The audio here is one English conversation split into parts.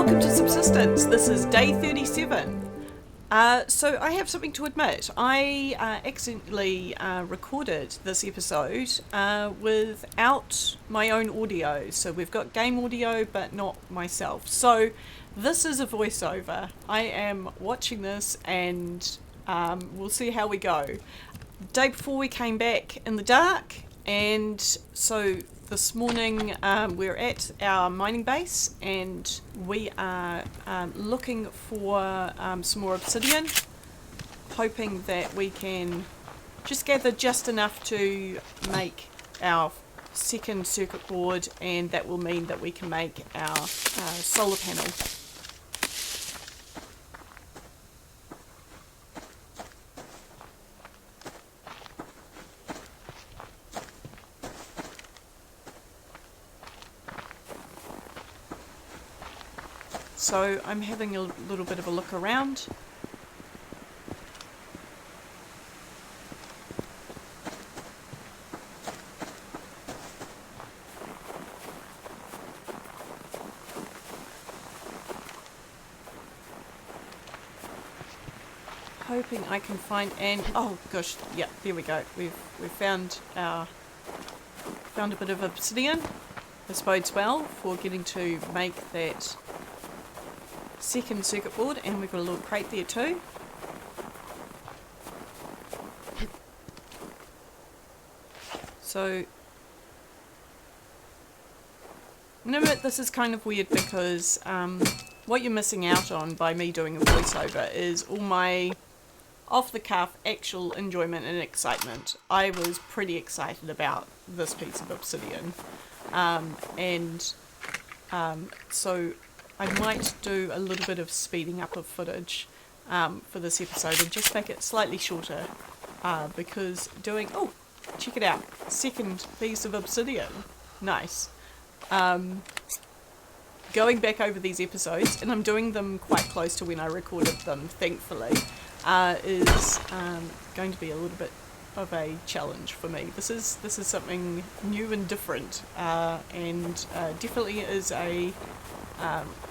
Welcome to Subsistence. This is day 37. So I have something to admit. I accidentally recorded this episode without my own audio. So we've got game audio, but not myself. So this is a voiceover. I am watching this and we'll see how we go. Day before we came back in the dark, and so this morning we're at our mining base and we are looking for some more obsidian, hoping that we can just gather just enough to make our second circuit board, and that will mean that we can make our solar panel. So I'm having a little bit of a look around. Hoping I can find oh gosh, yeah, there we go. We've found a bit of obsidian. This bodes well for getting to make that second circuit board, and we've got a little crate there too. So I'm gonna admit this is kind of weird because what you're missing out on by me doing a voiceover is all my off-the-cuff actual enjoyment and excitement. I was pretty excited about this piece of obsidian, so I might do a little bit of speeding up of footage for this episode and just make it slightly shorter, because doing, oh, check it out, second piece of obsidian, nice. Going back over these episodes, and I'm doing them quite close to when I recorded them, thankfully, is going to be a little bit of a challenge for me. This is something new and different, and definitely is a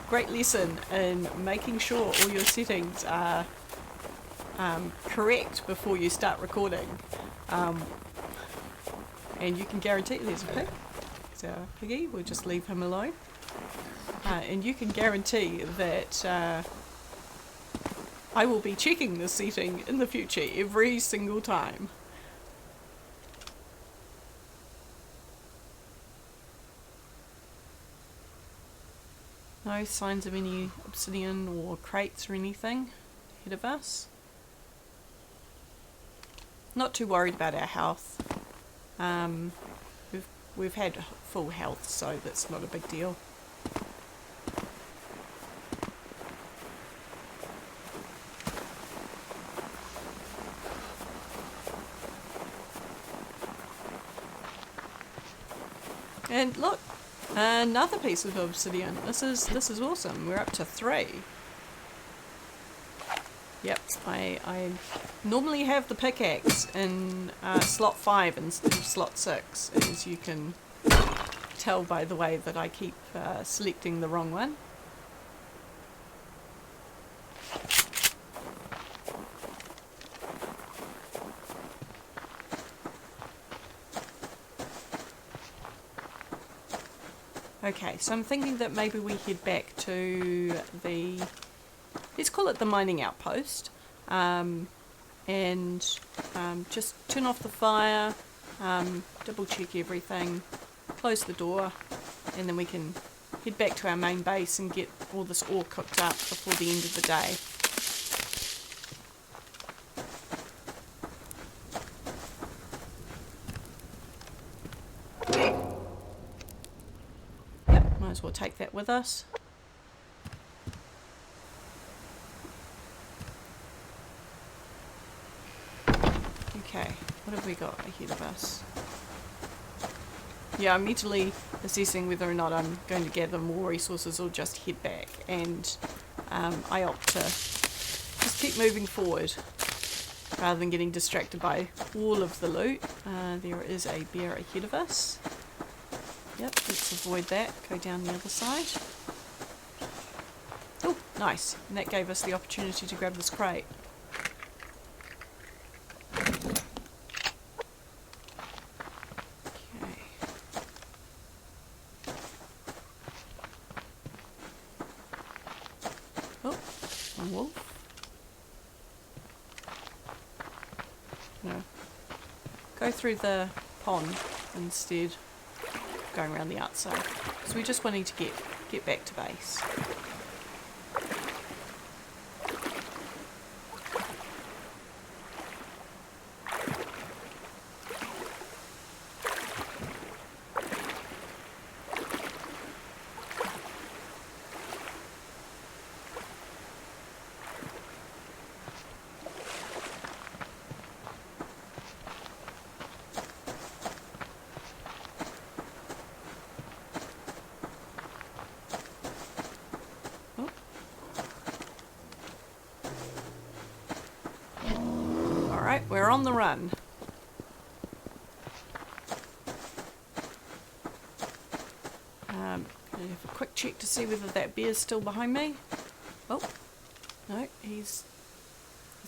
great lesson in making sure all your settings are correct before you start recording. And you can guarantee, there's a pig, it's our piggy, we'll just leave him alone. And you can guarantee that I will be checking this setting in the future every single time. No signs of any obsidian or crates or anything ahead of us. Not too worried about our health. We've had full health, so that's not a big deal. And look, another piece of obsidian. This is awesome. We're up to 3. Yep, I normally have the pickaxe in slot 5 instead of slot 6, as you can tell by the way that I keep selecting the wrong one. Okay, so I'm thinking that maybe we head back to the, let's call it the mining outpost, and just turn off the fire, double check everything, close the door, and then we can head back to our main base and get all this ore cooked up before the end of the day. Might as well take that with us. Okay, what have we got ahead of us? Yeah, I'm mentally assessing whether or not I'm going to gather more resources or just head back, and I opt to just keep moving forward rather than getting distracted by all of the loot. There is a bear ahead of us. Yep, let's avoid that. Go down the other side. Nice. And that gave us the opportunity to grab this crate. Okay. Oh, a wolf. No. Go through the pond instead, going around the outside. So we just wanting to get back to base. Alright, we're on the run. Gonna have a quick check to see whether that bear's still behind me. Oh, no, he's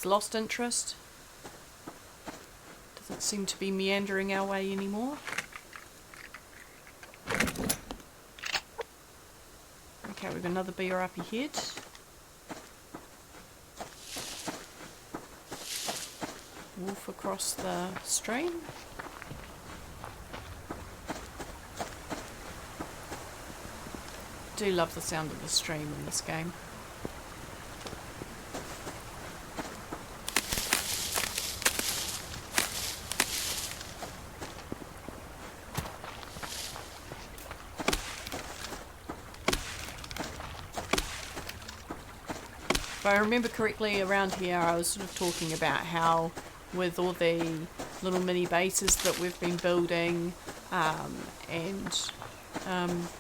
lost interest. Doesn't seem to be meandering our way anymore. Okay, we've got another bear up ahead. Wolf across the stream. Do love the sound of the stream in this game. If I remember correctly, around here I was sort of talking about how with all the little mini bases that we've been building and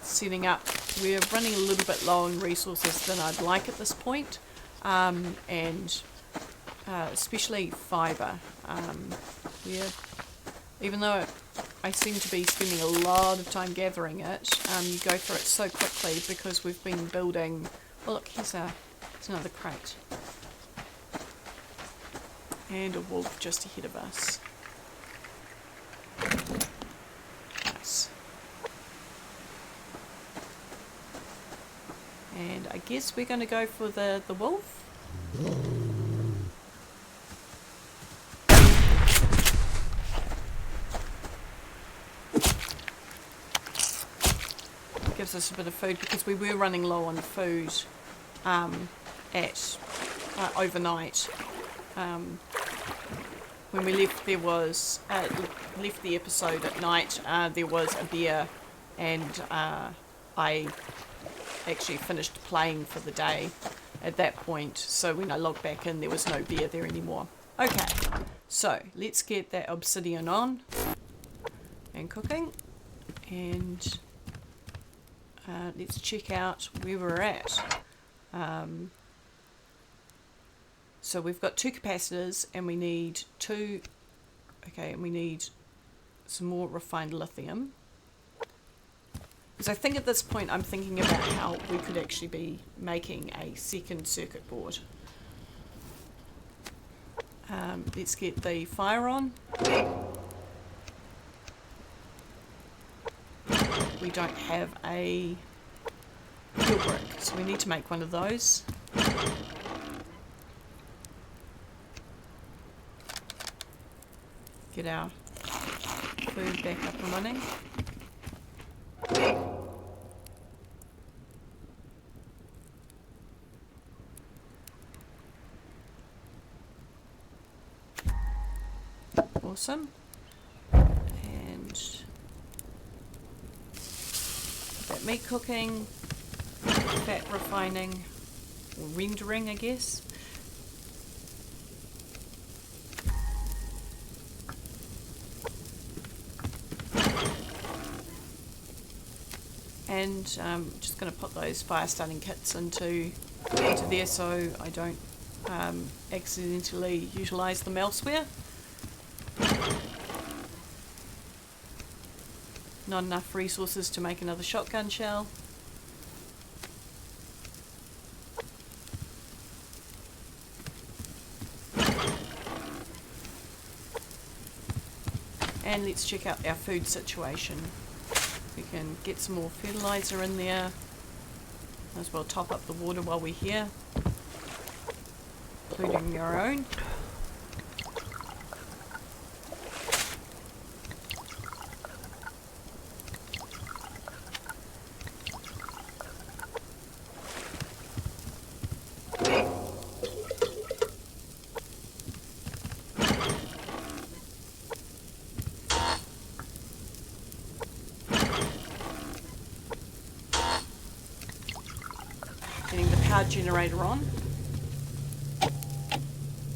setting up, we're running a little bit low on resources than I'd like at this point, and especially fibre. Even though I seem to be spending a lot of time gathering it, you go through it so quickly because we've been building. Oh look, here's another crate. And a wolf just ahead of us. Nice. And I guess we're going to go for the wolf. Gives us a bit of food because we were running low on food at overnight. When we left, there was left the episode at night. There was a bear, and I actually finished playing for the day at that point. So when I logged back in, there was no bear there anymore. Okay, so let's get that obsidian on and cooking, and let's check out where we're at. So we've got 2 capacitors and we need 2, okay, and we need some more refined lithium. Because I think at this point I'm thinking about how we could actually be making a second circuit board. Let's get the fire on. We don't have a fuel brick, so we need to make one of those. Get our food back up and running. Awesome. And that meat cooking, fat refining, or rendering, I guess. And I'm just going to put those fire starting kits into there so I don't accidentally utilise them elsewhere. Not enough resources to make another shotgun shell. And let's check out our food situation. We can get some more fertilizer in there. Might as well top up the water while we're here, including our own. Getting the power generator on.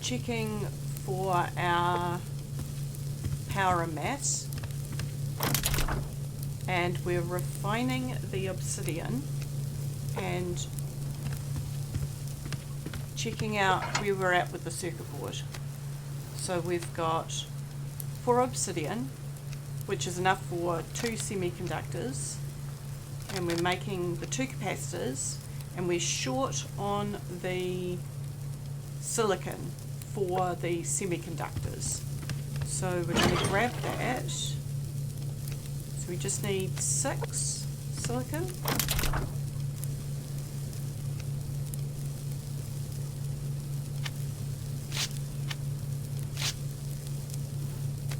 Checking for our power and mass. And we're refining the obsidian and checking out where we're at with the circuit board. So we've got 4 obsidian, which is enough for 2 semiconductors, and we're making the 2 capacitors, and we're short on the silicon for the semiconductors. So we're going to grab that. So we just need 6 silicon.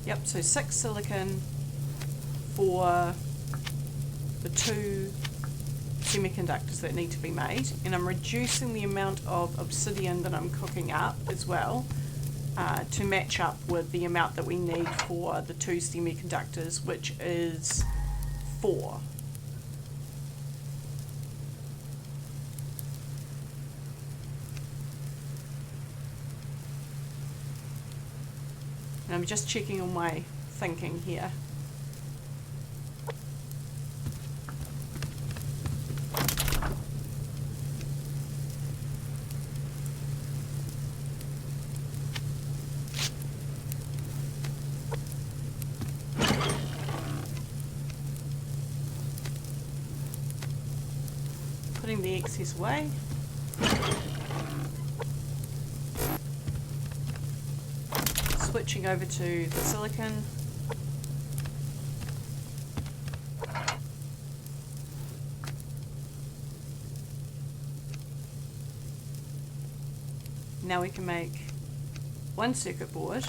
Yep, so 6 silicon for the 2 semiconductors that need to be made, and I'm reducing the amount of obsidian that I'm cooking up as well to match up with the amount that we need for the 2 semiconductors, which is 4. And I'm just checking on my thinking here. Putting the excess away. Switching over to the silicon. Now we can make 1 circuit board,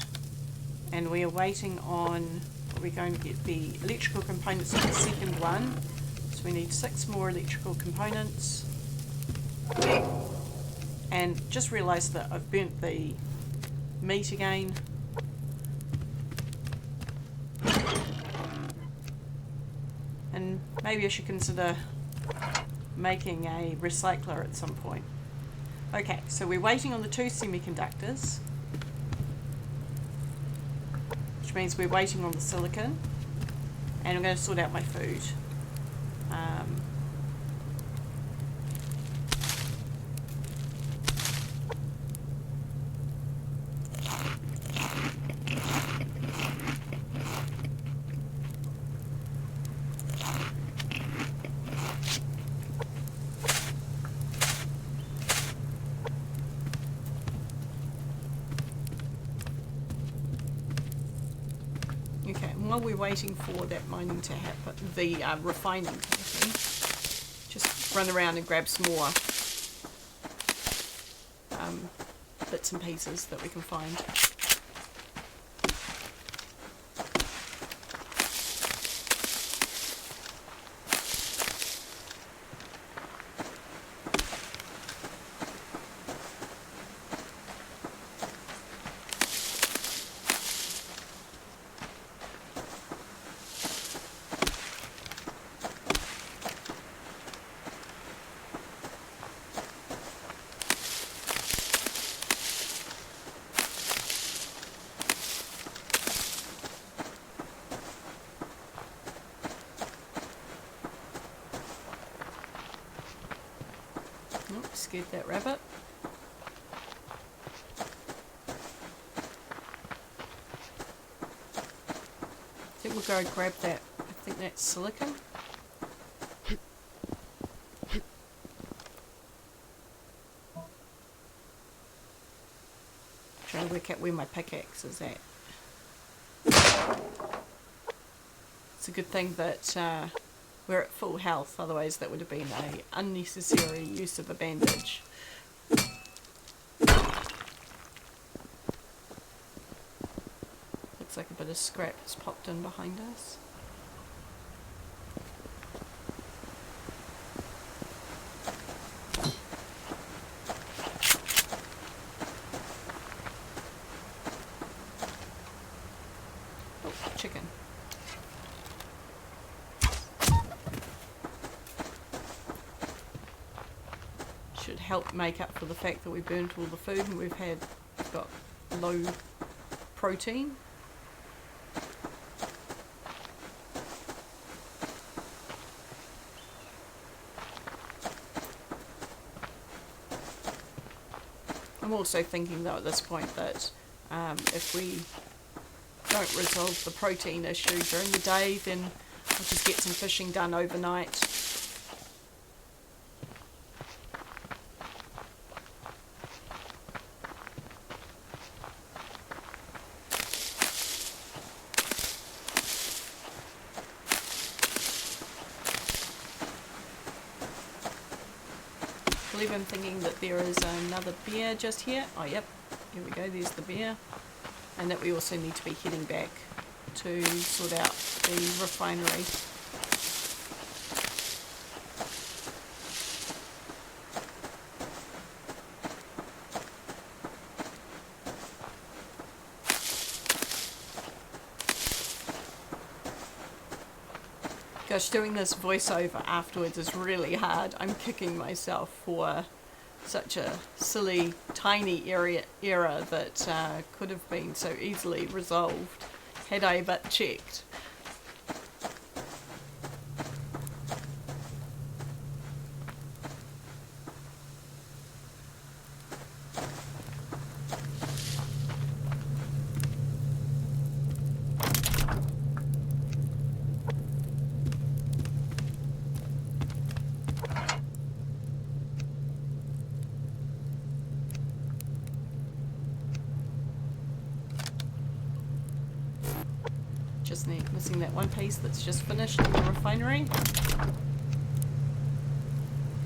and we are waiting on, we're going to get the electrical components for the second one. So we need 6 more electrical components. And just realised that I've burnt the meat again. And maybe I should consider making a recycler at some point. Okay, so we're waiting on the 2 semiconductors, which means we're waiting on the silicon, and I'm going to sort out my food. Okay, and while we're waiting for that mining to happen, the refining to happen, just run around and grab some more bits and pieces that we can find. Scared that rabbit. I think we'll go and grab that. I think that's silicon. Trying to work out where my pickaxe is at. It's a good thing that we're at full health, otherwise that would have been an unnecessary use of a bandage. Looks like a bit of scrap has popped in behind us. Oh, chicken. Should help make up for the fact that we burnt all the food and we've got low protein. I'm also thinking though at this point that if we don't resolve the protein issue during the day, then I'll just get some fishing done overnight. I believe I'm thinking that there is another bear just here. Oh yep, here we go, there's the bear. And that we also need to be heading back to sort out the refinery. Gosh, doing this voiceover afterwards is really hard. I'm kicking myself for such a silly, tiny error that could have been so easily resolved had I but checked. Just missing that one piece that's just finished in the refinery.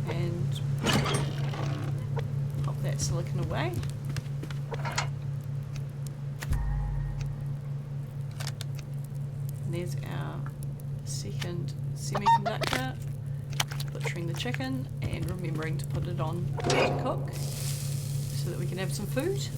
And pop that silicon away. And there's our second semiconductor. Butchering the chicken and remembering to put it on to cook so that we can have some food.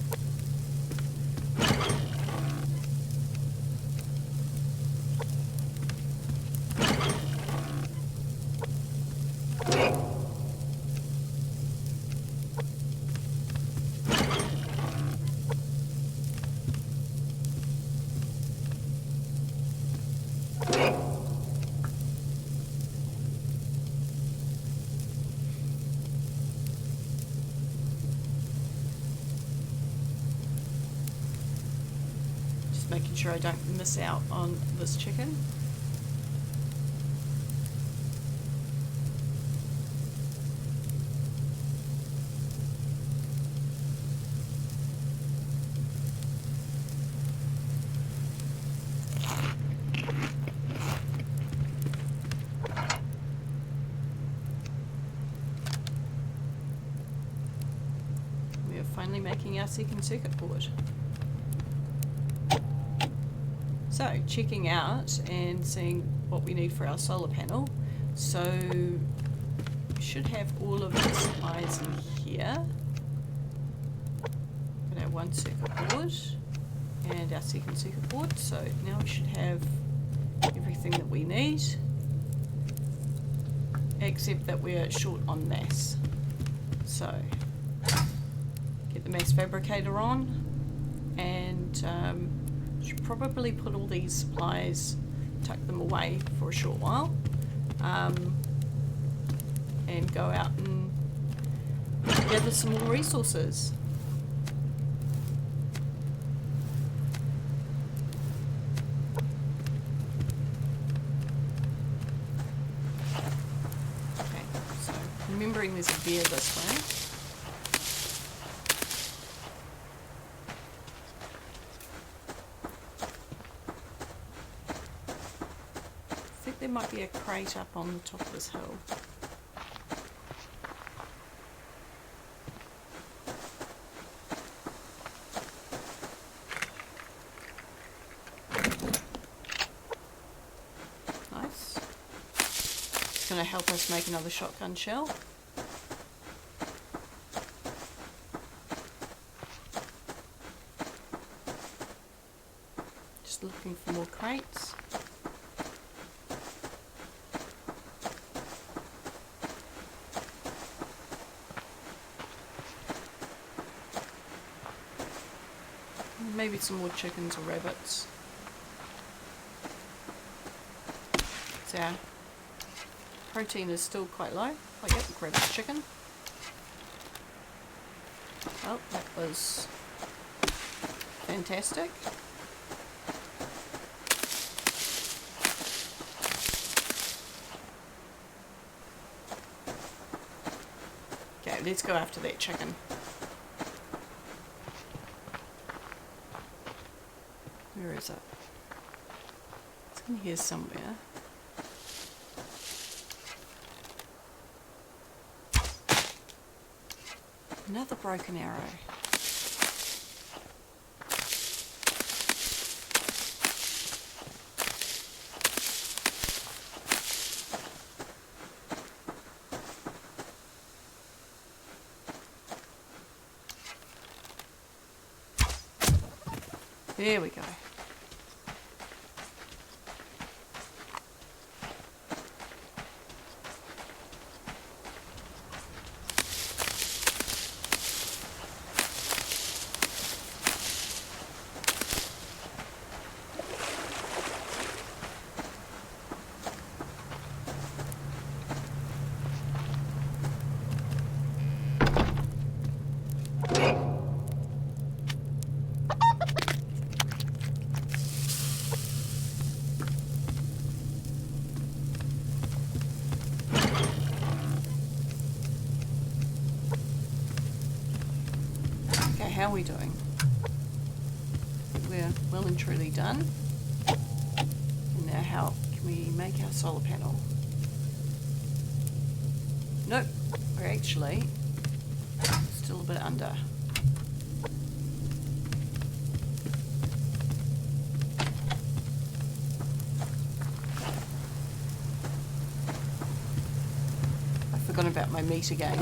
Making sure I don't miss out on this chicken. We are finally making our second circuit board. So, checking out and seeing what we need for our solar panel. So, we should have all of the supplies in here. Got our one circuit board and our second circuit board. So, now we should have everything that we need. Except that we're short on mass. So, get the mass fabricator on and should probably put all these supplies, tuck them away for a short while, and go out and gather some more resources. Okay, so remembering there's a bear this way. think there might be a crate up on the top of this hill. Nice. It's going to help us make another shotgun shell. Just looking for more crates. Maybe some more chickens or rabbits. So our protein is still quite low. Oh yep, grab a chicken. Oh, that was fantastic. Okay, let's go after that chicken. Where is it? It's in here somewhere. Another broken arrow. There we go. How are we doing? I think we're well and truly done. And now how can we make our solar panel? Nope, we're actually still a bit under. I've forgotten about my meat again.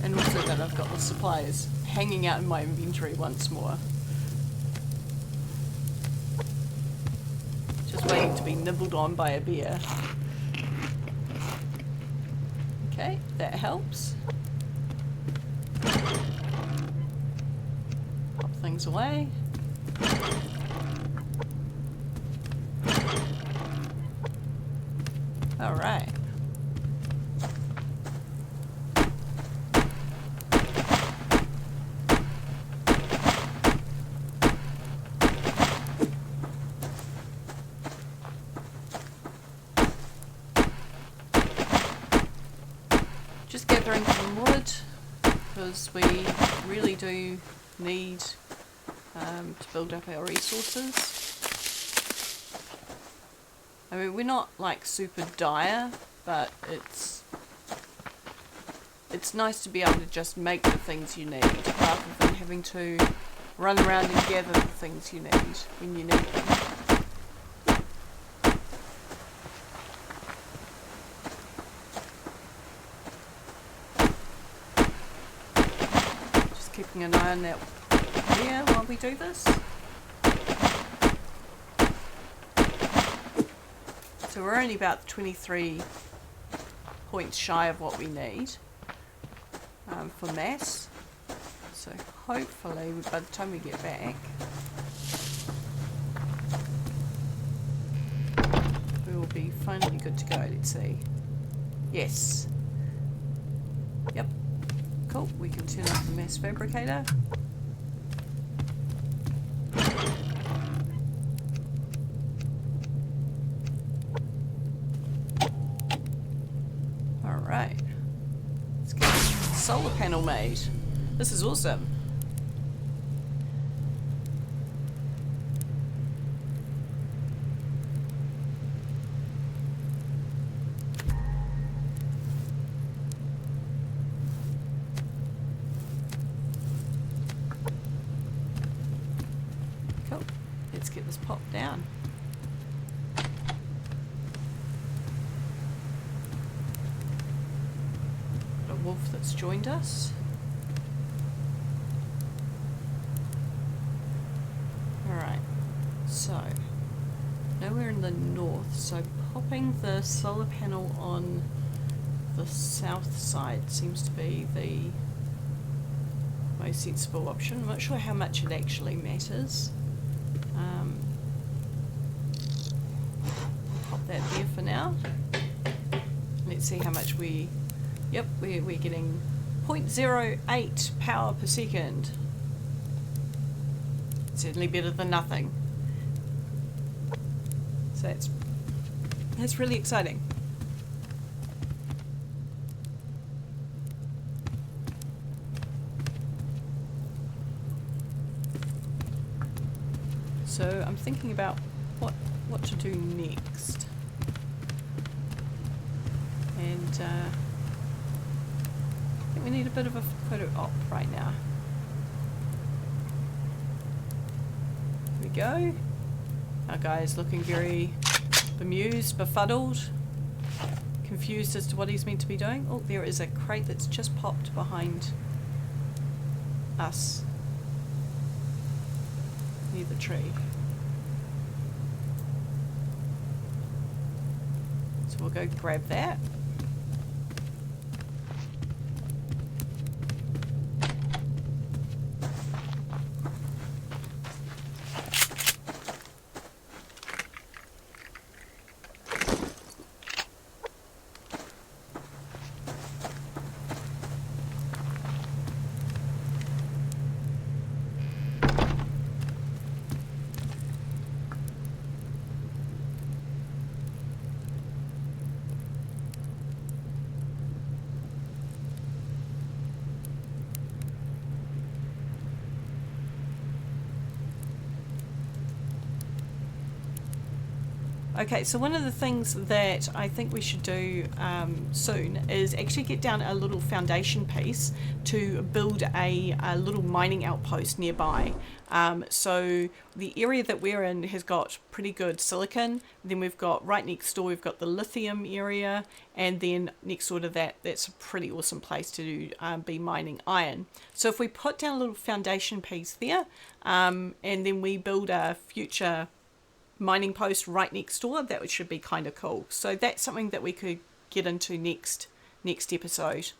And also that I've got the supplies hanging out in my inventory once more. Just waiting to be nibbled on by a bear. Okay, that helps. Pop things away. Alright. Just gathering some wood, because we really do need to build up our resources. I mean, we're not like super dire, but it's nice to be able to just make the things you need, rather than having to run around and gather the things you need when you need them. Keeping an eye on that here while we do this. So we're only about 23 points shy of what we need for mass. So hopefully by the time we get back, we will be finally good to go. Let's see. Yes. Yep. Cool, we can turn off the mass fabricator. Alright. Let's get a solar panel made. This is awesome. let's get this popped down. Got a wolf that's joined us. Alright, so nowhere in the north, so popping the solar panel on the south side seems to be the most sensible option. I'm not sure how much it actually matters. Pop that there for now. Let's see how much we... Yep, we're getting 0.08 power per second. Certainly better than nothing. So that's really exciting. So I'm thinking about what to do next. And I think we need a bit of a photo op right now. Here we go. Our guy is looking very bemused, befuddled, confused as to what he's meant to be doing. Oh, there is a crate that's just popped behind us near the tree. So we'll go grab that. Okay, so one of the things that I think we should do soon is actually get down a little foundation piece to build a little mining outpost nearby. So the area that we're in has got pretty good silicon. Then we've got right next door, we've got the lithium area, and then next door to that, that's a pretty awesome place to be mining iron. So if we put down a little foundation piece there, and then we build a future mining post right next door, that should be kind of cool. So that's something that we could get into next episode.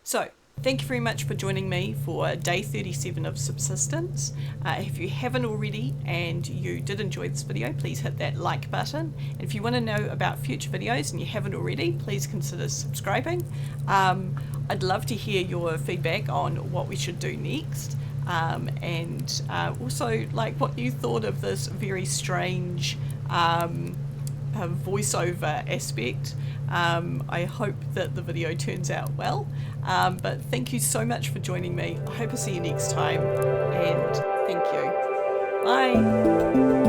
So thank you very much for joining me for day 37 of Subsistence. If you haven't already and you did enjoy this video, please hit that like button. And if you want to know about future videos and you haven't already, please consider subscribing. I'd love to hear your feedback on what we should do next. And also like what you thought of this very strange voiceover aspect. I hope that the video turns out well, but thank you so much for joining me. I hope I see you next time, and thank you. Bye.